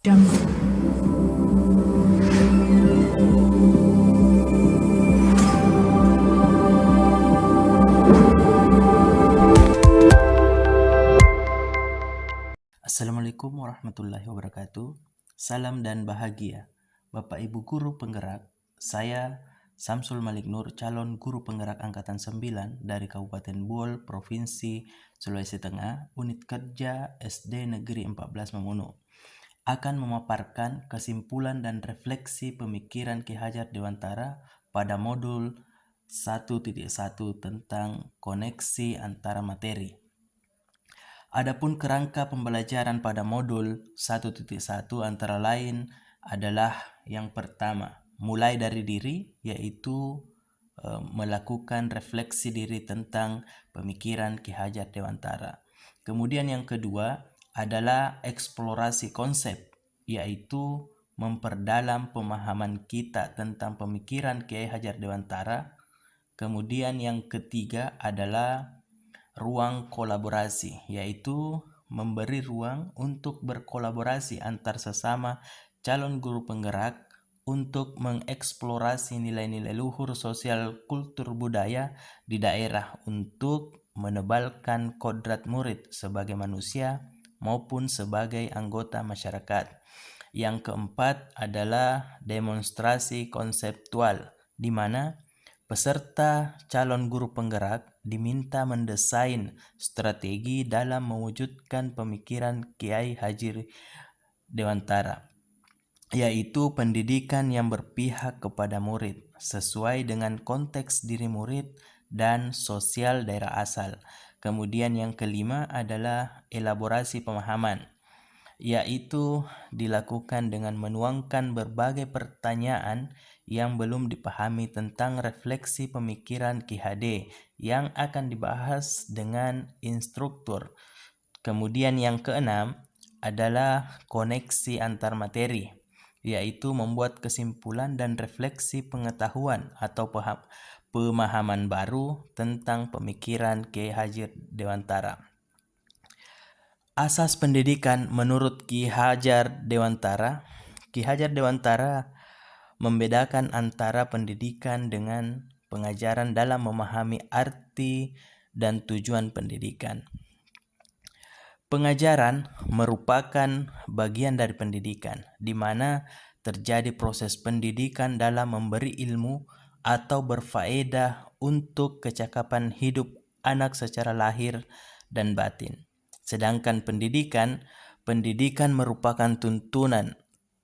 Jungle. Assalamualaikum warahmatullahi wabarakatuh. Salam dan bahagia. Bapak Ibu Guru Penggerak, saya Samsul Malik Nur, calon guru penggerak angkatan 9 dari Kabupaten Buol, Provinsi Sulawesi Tengah, Unit Kerja SD Negeri 14 Mamuno, akan memaparkan kesimpulan dan refleksi pemikiran Ki Hajar Dewantara pada modul 1.1 tentang koneksi antara materi. Adapun kerangka pembelajaran pada modul 1.1 antara lain adalah yang pertama, mulai dari diri, yaitu melakukan refleksi diri tentang pemikiran Ki Hajar Dewantara. Kemudian yang kedua adalah eksplorasi konsep, yaitu memperdalam pemahaman kita tentang pemikiran Ki Hajar Dewantara. Kemudian yang ketiga adalah ruang kolaborasi, yaitu memberi ruang untuk berkolaborasi antar sesama calon guru penggerak untuk mengeksplorasi nilai-nilai luhur sosial kultur budaya di daerah untuk menebalkan kodrat murid sebagai manusia maupun sebagai anggota masyarakat. Yang keempat adalah demonstrasi konseptual, di mana peserta calon guru penggerak diminta mendesain strategi dalam mewujudkan pemikiran Kiai Hajar Dewantara, yaitu pendidikan yang berpihak kepada murid sesuai dengan konteks diri murid dan sosial daerah asal. Kemudian yang kelima adalah elaborasi pemahaman, yaitu dilakukan dengan menuangkan berbagai pertanyaan yang belum dipahami tentang refleksi pemikiran Ki Hade yang akan dibahas dengan instruktur. Kemudian yang keenam adalah koneksi antar materi, yaitu membuat kesimpulan dan refleksi pengetahuan atau pemahaman baru tentang pemikiran Ki Hajar Dewantara. Asas pendidikan menurut Ki Hajar Dewantara. Ki Hajar Dewantara membedakan antara pendidikan dengan pengajaran dalam memahami arti dan tujuan pendidikan. Pengajaran merupakan bagian dari pendidikan, di mana terjadi proses pendidikan dalam memberi ilmu atau berfaedah untuk kecakapan hidup anak secara lahir dan batin. Sedangkan pendidikan merupakan tuntunan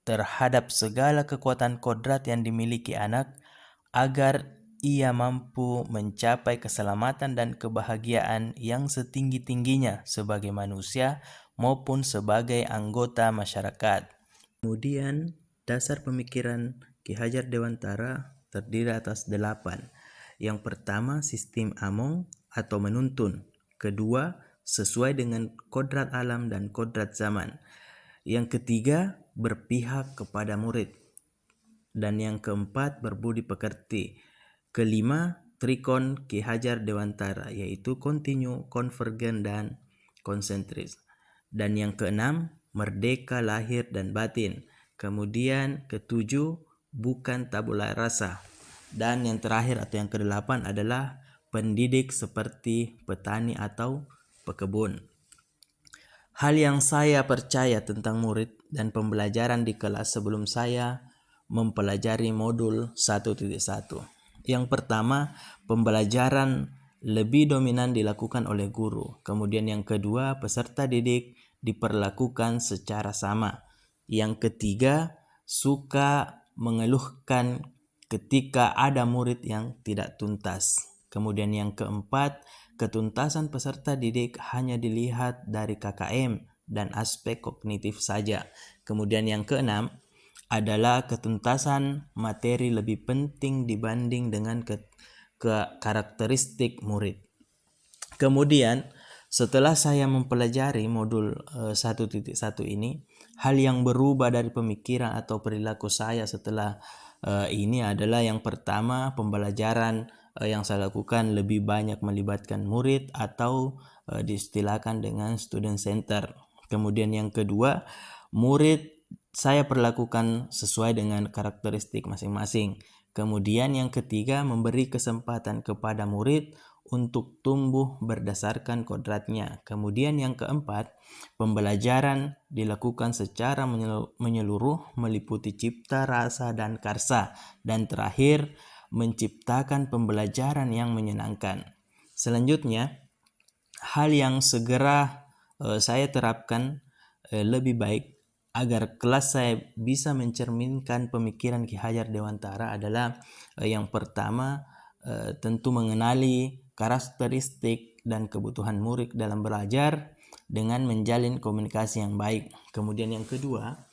terhadap segala kekuatan kodrat yang dimiliki anak agar ia mampu mencapai keselamatan dan kebahagiaan yang setinggi-tingginya sebagai manusia maupun sebagai anggota masyarakat. Kemudian dasar pemikiran Ki Hajar Dewantara terdiri atas 8. Yang pertama, sistem Among atau menuntun. Kedua, sesuai dengan kodrat alam dan kodrat zaman. Yang ketiga, berpihak kepada murid. Dan yang keempat, berbudi pekerti. Kelima, trikon Ki Hajar Dewantara, yaitu kontinu, konvergen, dan konsentris. Dan yang keenam, merdeka lahir dan batin. Kemudian ketujuh, bukan tabula rasa. Dan yang terakhir atau yang kedelapan adalah pendidik seperti petani atau pekebun. Hal yang saya percaya tentang murid dan pembelajaran di kelas sebelum saya mempelajari modul 1.1. Yang pertama, pembelajaran lebih dominan dilakukan oleh guru. Kemudian yang kedua, peserta didik diperlakukan secara sama. Yang ketiga, suka mengeluhkan ketika ada murid yang tidak tuntas. Kemudian yang keempat, ketuntasan peserta didik hanya dilihat dari KKM dan aspek kognitif saja. Kemudian yang keenam adalah ketuntasan materi lebih penting dibanding dengan karakteristik murid. Kemudian setelah saya mempelajari modul 1.1 ini, hal yang berubah dari pemikiran atau perilaku saya setelah ini adalah yang pertama, pembelajaran yang saya lakukan lebih banyak melibatkan murid atau diistilahkan dengan student center. Kemudian yang kedua, murid saya perlakukan sesuai dengan karakteristik masing-masing. Kemudian yang ketiga, memberi kesempatan kepada murid untuk tumbuh berdasarkan kodratnya. Kemudian yang keempat, pembelajaran dilakukan secara menyeluruh meliputi cipta, rasa, dan karsa. Dan terakhir, menciptakan pembelajaran yang menyenangkan. Selanjutnya, hal yang segera saya terapkan lebih baik agar kelas saya bisa mencerminkan pemikiran Ki Hajar Dewantara adalah yang pertama, tentu mengenali karakteristik dan kebutuhan murid dalam belajar dengan menjalin komunikasi yang baik. Kemudian yang kedua,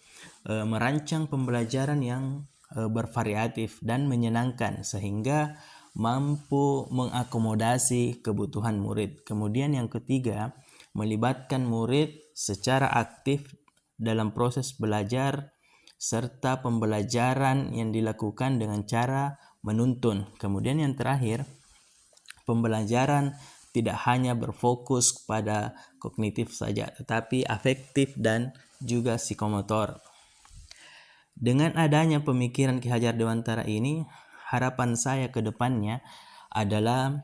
merancang pembelajaran yang bervariatif dan menyenangkan sehingga mampu mengakomodasi kebutuhan murid. Kemudian yang ketiga, melibatkan murid secara aktif dalam proses belajar serta pembelajaran yang dilakukan dengan cara menuntun. Kemudian yang terakhir, pembelajaran tidak hanya berfokus pada kognitif saja, tetapi afektif dan juga psikomotor. Dengan adanya pemikiran Ki Hajar Dewantara ini, harapan saya ke depannya adalah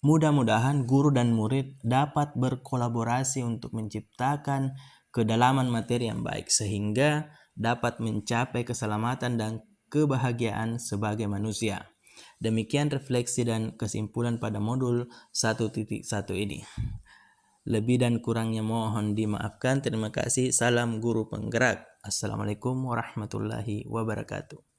mudah-mudahan guru dan murid dapat berkolaborasi untuk menciptakan kedalaman materi yang baik sehingga dapat mencapai keselamatan dan kebahagiaan sebagai manusia. Demikian refleksi dan kesimpulan pada modul 1.1 ini. Lebih dan kurangnya mohon dimaafkan. Terima kasih. Salam guru penggerak. Assalamualaikum warahmatullahi wabarakatuh.